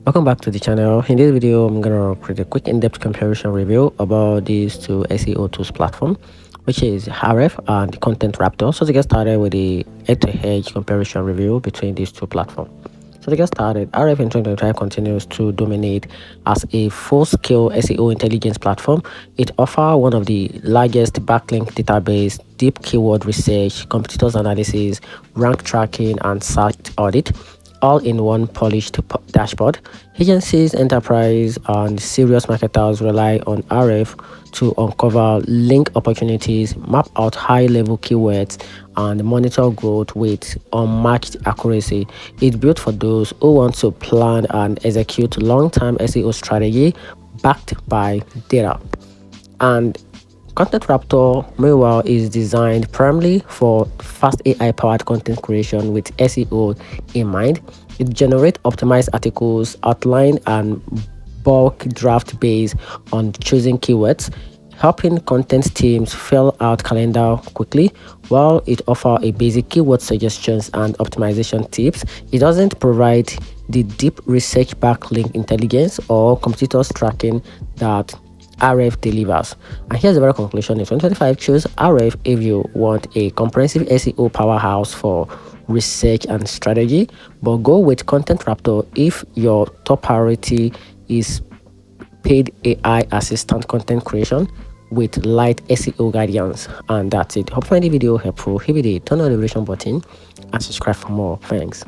Welcome back to the channel. In this video, I'm gonna create a quick in-depth comparison review about these two SEO tools platform, which is Ahrefs and Content Raptor. So to get started with the head-to-head comparison review between these two platforms. So to get started, Ahrefs in 2025 continues to dominate as a full-scale SEO intelligence platform. It offers one of the largest backlink database, deep keyword research, competitors analysis, rank tracking, and site audit, all in one polished dashboard. Agencies, enterprise, and serious marketers rely on Ahrefs to uncover link opportunities, map out high-level keywords, and monitor growth with unmatched accuracy. It's built for those who want to plan and execute long-term SEO strategy backed by data. And Content Raptor, meanwhile, is designed primarily for fast AI-powered content creation with SEO in mind. It generates optimized articles, outline and bulk draft based on choosing keywords, helping content teams fill out calendar quickly. While it offers a basic keyword suggestions and optimization tips, it doesn't provide the deep research backlink intelligence or competitors tracking that Ahrefs delivers. And here's the very conclusion. In 2025, choose Ahrefs if you want a comprehensive SEO powerhouse for research and strategy, but go with Content Raptor if your top priority is paid AI assistant content creation with light SEO guidance. And that's it. Hope you find the video helpful. Hit the turn on the notification button and subscribe for more. Thanks.